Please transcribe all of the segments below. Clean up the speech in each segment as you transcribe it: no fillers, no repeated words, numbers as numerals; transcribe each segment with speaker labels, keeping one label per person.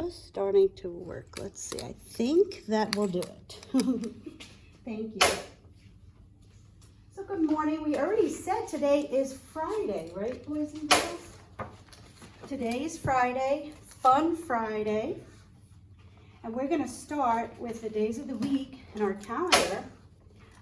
Speaker 1: just starting to work. Let's see. I think that will do it. Thank you. So good morning. We already said today is Friday, right, boys and girls? Today is Friday, Fun Friday. And we're going to start with the days of the week in our calendar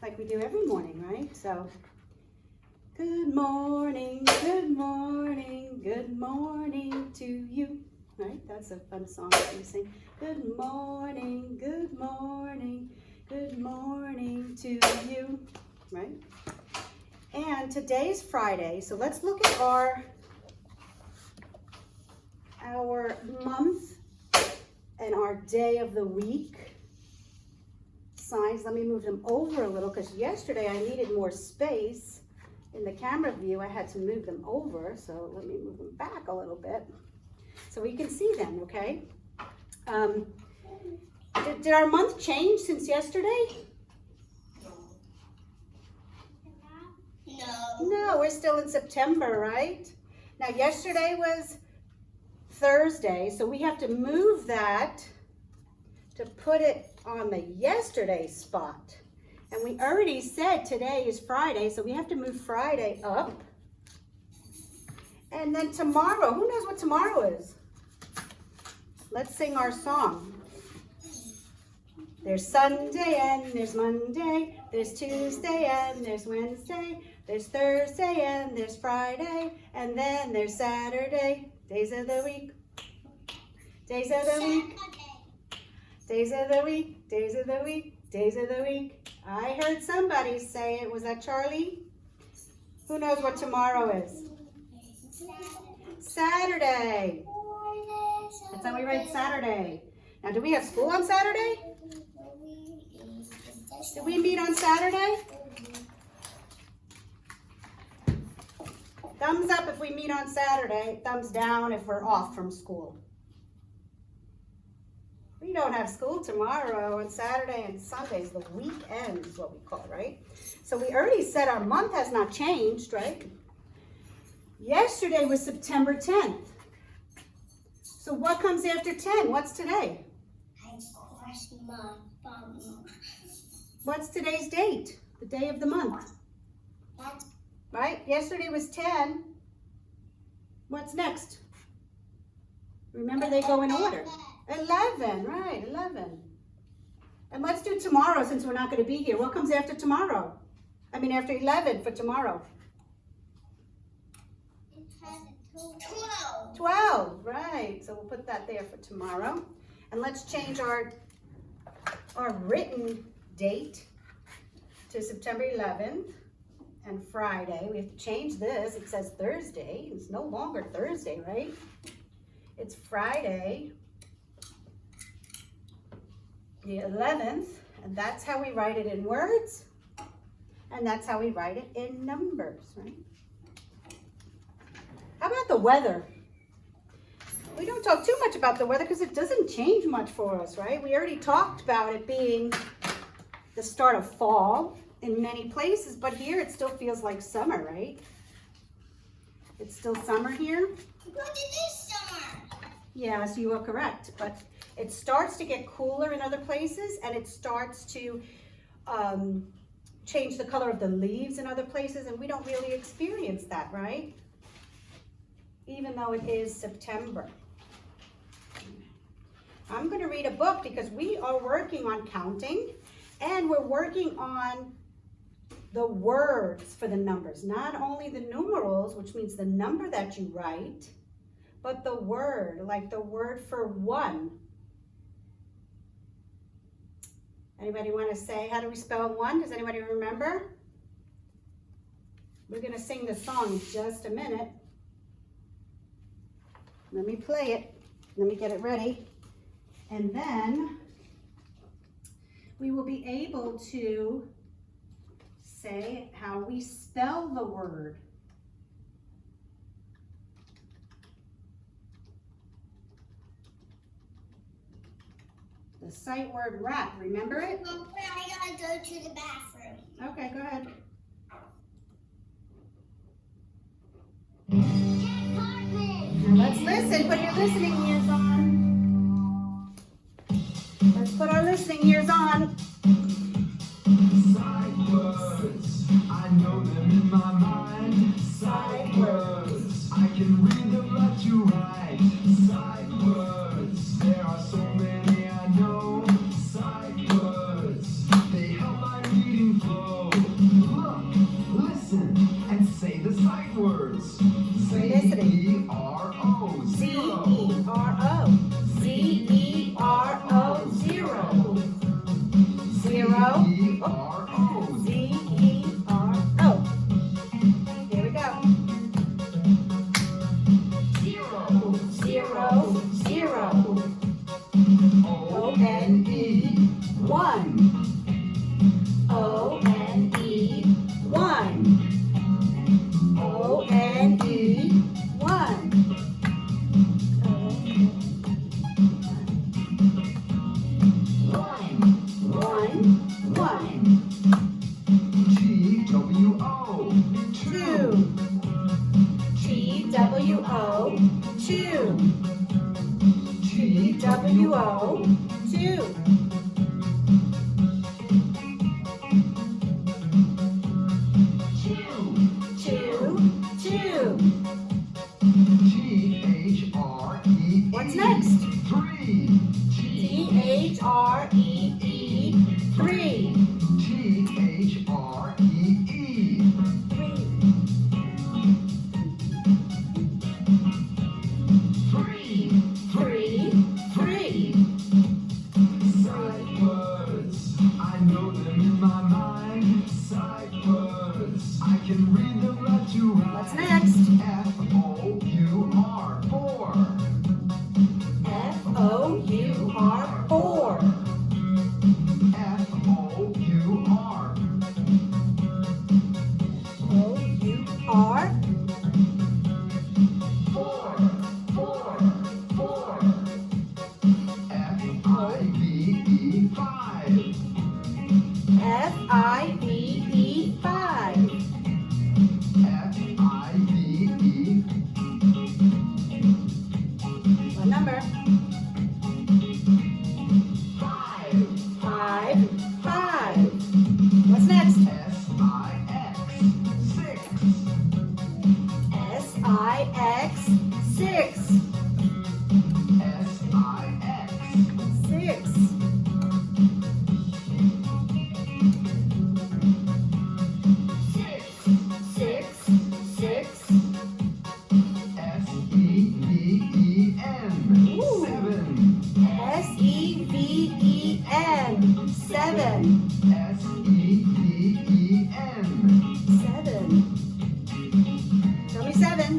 Speaker 1: like we do every morning, right? So, good morning to you. Right? That's a fun song that we sing. Good morning to you. Right? And today's Friday, so let's look at our month and our day of the week signs. Let me move them over a little because yesterday I needed more space in the camera view. I had to move them over, so let me move them back a little bit so we can see them, okay? Did our month change since yesterday? No, we're still in September, right? Now, yesterday was Thursday, so we have to move that to put it on the yesterday spot. And we already said today is Friday, so we have to move Friday up. And then tomorrow, who knows what tomorrow is? Let's sing our song. There's Sunday and there's Monday, there's Tuesday and there's Wednesday, there's Thursday and there's Friday, and then there's Saturday. Days of the week, days of the week, days of the week, days of the week, days of the week. I heard somebody say it. Was that Charlie? Who knows what tomorrow is? Saturday. That's how we write Saturday. Now, do we have school on Saturday? Did we meet on Saturday? Thumbs up if we meet on Saturday. Thumbs down if we're off from school. We don't have school tomorrow, and Saturday and Sundays, the weekend is what we call it, right? So we already said our month has not changed, right? Yesterday was September 10th. So what comes after 10? What's today? What's today's date? The day of the month. Right? Yesterday was 10. What's next? Remember, they go in order. 11, right, 11. And let's do tomorrow since we're not going to be here. What comes after tomorrow? I mean, after 11 for tomorrow. 12, right. So we'll put that there for tomorrow. And let's change our written date to September 11th. And Friday, we have to change this. It says Thursday. It's no longer Thursday, right? It's Friday, the 11th, and that's how we write it in words, and that's how we write it in numbers, right? How about the weather? We don't talk too much about the weather because it doesn't change much for us, right? We already talked about it being the start of fall in many places, but here it still feels like summer, right? It's still summer here.
Speaker 2: But it is summer.
Speaker 1: Yes, you are correct, but it starts to get cooler in other places, and it starts to change the color of the leaves in other places, and we don't really experience that, right? Even though it is September. I'm going to read a book because we are working on counting, and we're working on the words for the numbers, not only the numerals, which means the number that you write, but the word, like the word for one. Anybody want to say, how do we spell one? Does anybody remember? We're going to sing the song in just a minute. Let me play it. Let me get it ready. And then we will be able to say how we spell the word. The sight word rat, remember it?
Speaker 2: Well, I gotta go to the bathroom.
Speaker 1: Okay, go ahead. Now let's listen. Put your listening ears on.
Speaker 3: can read them left to right. Sight words, there are so many I know. Sight words, they help my reading flow. Look, listen, and say the sight words. Z-E-R-O, zero.
Speaker 1: Z-E-R-O. Z-E-R-O, zero. Zero.
Speaker 3: Z-E-R-O.
Speaker 1: Z-E-R-O. Here we go.
Speaker 3: Zero.
Speaker 1: Zero, zero.
Speaker 3: O-N-E.
Speaker 1: One. O-N-E, one. O-N-E, one. One, one.
Speaker 3: T-W-O.
Speaker 1: Two. T-W-O, two. T-W-O, two. Two, two.
Speaker 3: T-H-R-E-E.
Speaker 1: What's next?
Speaker 3: Three.
Speaker 1: T-H-R-E-E, three.
Speaker 3: T-H-R-E-E.
Speaker 1: Three.
Speaker 3: Three.
Speaker 1: Three.
Speaker 3: Sight words, I know them in my mind. Sight words, I can read them left to right.
Speaker 1: What's next?
Speaker 3: F-O-U-R, four.
Speaker 1: F-O-U-R, four.
Speaker 3: F-O-U-R.
Speaker 1: O-U-R,
Speaker 3: Four, four, four. F-I-V-E, five.
Speaker 1: F-I-V-E, five.
Speaker 3: F-I-V-E,
Speaker 1: What number?
Speaker 3: five.
Speaker 1: Five, five. What's next?
Speaker 3: S-I-X, six.
Speaker 1: S-I-X, six.
Speaker 3: S-I-X,
Speaker 1: Six. Six, six.
Speaker 3: S-E-V-E-N,
Speaker 1: Ooh.
Speaker 3: seven.
Speaker 1: S-E-V-E-N, seven.
Speaker 3: S-E-V-E-N,
Speaker 1: Seven. Show me seven.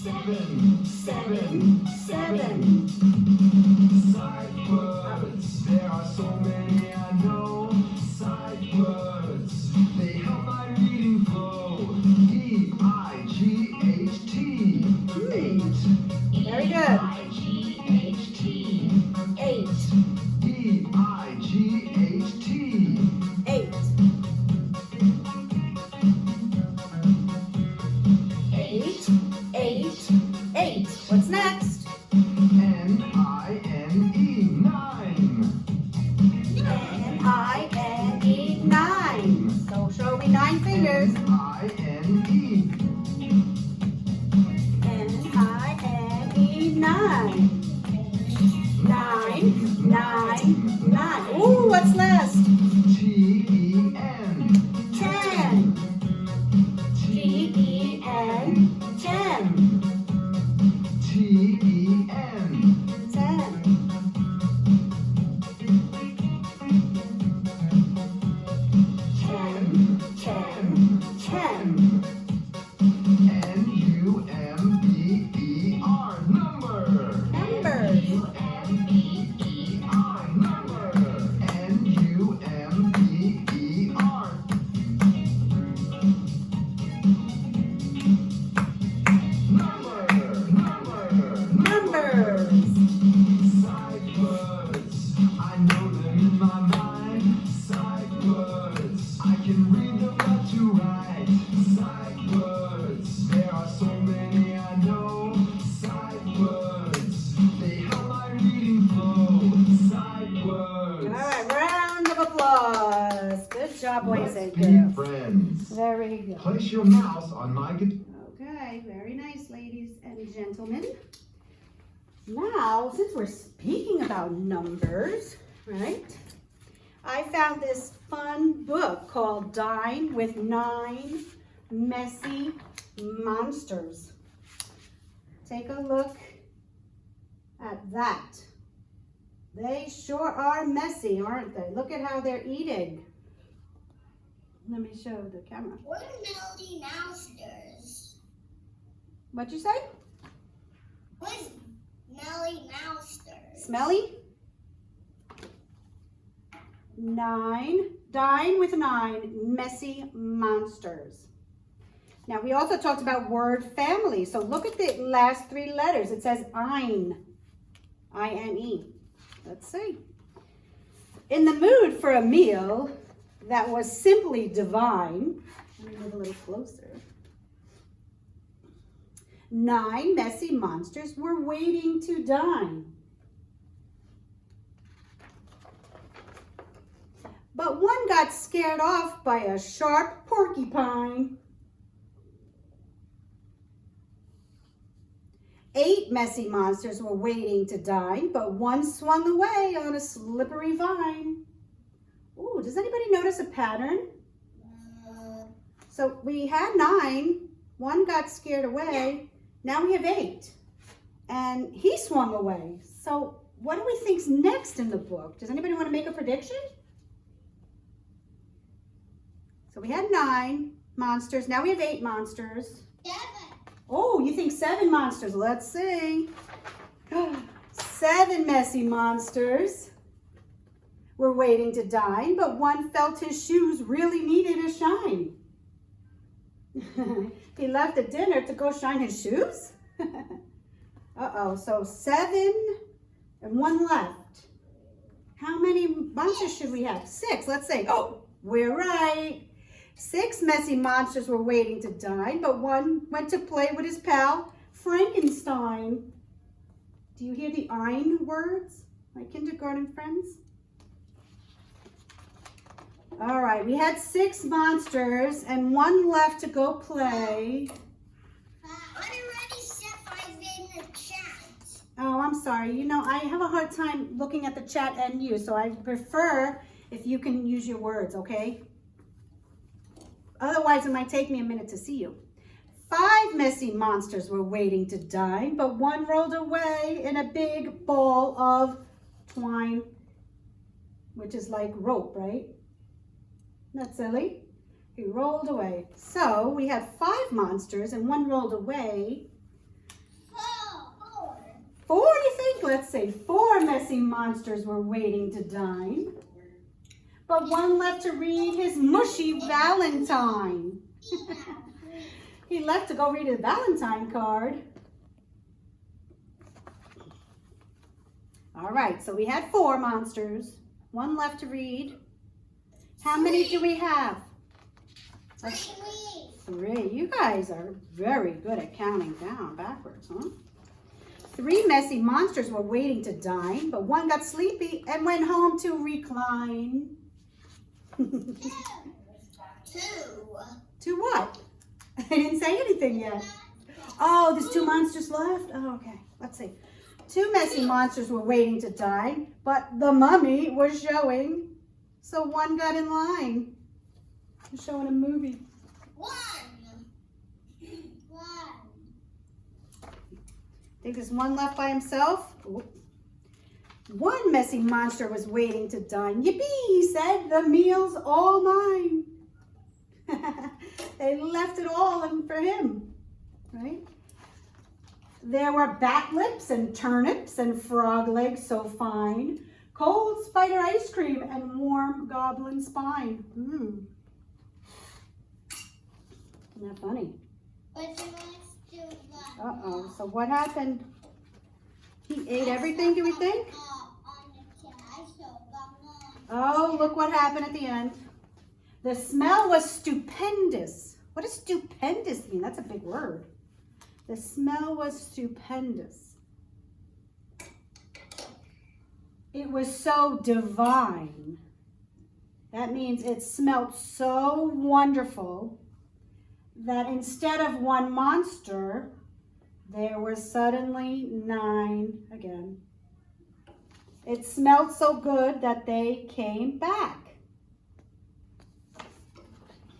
Speaker 3: seven.
Speaker 1: Seven, seven.
Speaker 3: Sight words, there are so many I know. Sight words, they help my reading flow. E-I-G-H-T, eight.
Speaker 1: Very good.
Speaker 3: I-G-H-T,
Speaker 1: Eight.
Speaker 3: E-I-G-H-T,
Speaker 1: Eight. Eight, eight, eight. What's next?
Speaker 3: N-I-N-E, nine.
Speaker 1: N-I-N-E, nine. So show me nine fingers.
Speaker 3: N-I-N-E,
Speaker 1: N-I-N-E, nine. Nine, nine, nine. Ooh, what's last?
Speaker 3: T-E-N,
Speaker 1: Ten. T-E-N, ten.
Speaker 3: T-E-N,
Speaker 1: Ten. Ten, ten, ten.
Speaker 3: N-U-M-B-E-R, number.
Speaker 1: Numbers.
Speaker 3: N-U-M-B-E-R, number. N-U-M-B-E-R.
Speaker 1: Numbers.
Speaker 3: Sight words, I know them in my mind. Sight words, I can read them left to right. Sight words, there are so many I know. Sight words, they help my reading flow. Sight words.
Speaker 1: All right, round of applause. Good job, boys
Speaker 3: Let's
Speaker 1: and
Speaker 3: be
Speaker 1: girls.
Speaker 3: friends.
Speaker 1: Very good.
Speaker 3: Place your mouse on my guitar.
Speaker 1: Okay. right, very nice, ladies and gentlemen. Now, since we're speaking about numbers, right? I found this fun book called Dine with 9 Messy Monsters. Take a look at that. They sure are messy, aren't they? Look at how they're eating. Let me show the camera.
Speaker 2: What are Melody Mousters?
Speaker 1: What'd you say?
Speaker 2: What is Melody Mousters?
Speaker 1: Smelly? 9. Dine with 9 Messy Monsters. Now, we also talked about word family. So look at the last 3 letters. It says Ein. I-N-E. Let's see. In the mood for a meal that was simply divine. Let me move a little closer. 9 messy monsters were waiting to dine. But one got scared off by a sharp porcupine. 8 messy monsters were waiting to dine, but one swung away on a slippery vine. Ooh, does anybody notice a pattern? So we had 9, one got scared away, now we have 8, and he swung away. So what do we think's next in the book? Does anybody want to make a prediction? So we had 9 monsters, now we have 8 monsters.
Speaker 2: 7.
Speaker 1: Oh, you think 7 monsters? Let's see. 7 messy monsters were waiting to dine, but one felt his shoes really needed a shine. He left the dinner to go shine his shoes? Uh-oh, so 7 and 1 left. How many monsters should we have? 6, let's say. Oh, we're right. 6 messy monsters were waiting to dine, but one went to play with his pal, Frankenstein. Do you hear the Ein words, my kindergarten friends? All right, we had 6 monsters and 1 left to go play.
Speaker 2: I already set 5 in the chat.
Speaker 1: Oh, I'm sorry. You know, I have a hard time looking at the chat and you, so I prefer if you can use your words, okay? Otherwise, it might take me a minute to see you. 5 messy monsters were waiting to dine, but one rolled away in a big ball of twine, which is like rope, right? Not silly. He rolled away. So we had 5 monsters and one rolled away.
Speaker 2: 4.
Speaker 1: 4, you think? Let's say 4 messy monsters were waiting to dine. But one left to read his mushy Valentine. He left to go read his Valentine card. All right, so we had 4 monsters. 1 left to read. How many do we have? 3. You guys are very good at counting down backwards, huh? 3 messy monsters were waiting to dine, but one got sleepy and went home to recline.
Speaker 2: 2.
Speaker 1: 2 what? I didn't say anything yet. Oh, there's 2 monsters left? Oh, okay. Let's see. 2 messy monsters were waiting to dine, but the mummy was showing, so one got in line. I'm showing a movie.
Speaker 2: 1.
Speaker 1: Think there's one left by himself? Ooh. 1 messy monster was waiting to dine. Yippee, he said, the meal's all mine. They left it all in for him, right? There were bat lips and turnips and frog legs so fine, cold spider ice cream and warm goblin spine. Isn't that funny? Uh-oh, so what happened? He ate everything, do we think? Oh, look what happened at the end. The smell was stupendous. What does stupendous mean? That's a big word. The smell was stupendous. It was so divine. That means it smelled so wonderful that instead of one monster, there were suddenly 9 again. It smelled so good that they came back.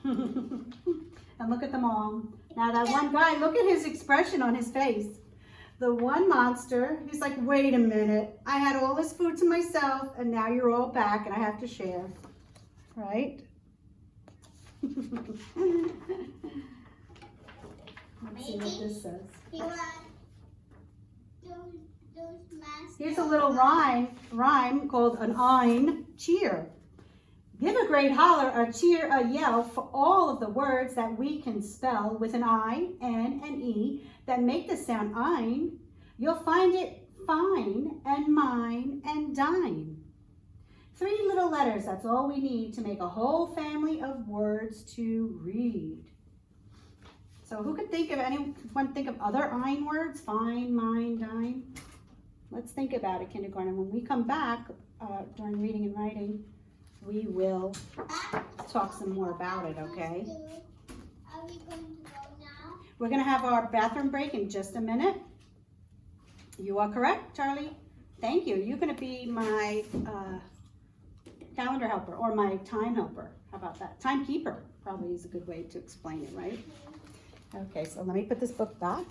Speaker 1: And look at them all. Now that one guy, look at his expression on his face. The one monster, he's like, wait a minute. I had all this food to myself and now you're all back and I have to share. Right? Let's see what this says.
Speaker 2: You want those masks?
Speaker 1: Here's a little rhyme called an ein cheer. Give a great holler, a cheer, a yell for all of the words that we can spell with an I, N, and E that make the sound ein. You'll find it fine and mine and dine. 3 little letters, that's all we need to make a whole family of words to read. So who could think of anyone think of other ein words? Fine, mine, dine. Let's think about it, kindergarten. When we come back during reading and writing, we will talk some more about it, okay?
Speaker 2: Are we going to go now?
Speaker 1: We're going to have our bathroom break in just a minute. You are correct, Charlie. Thank you. You're going to be my calendar helper or my time helper. How about that? Timekeeper probably is a good way to explain it, right? Okay, so let me put this book back.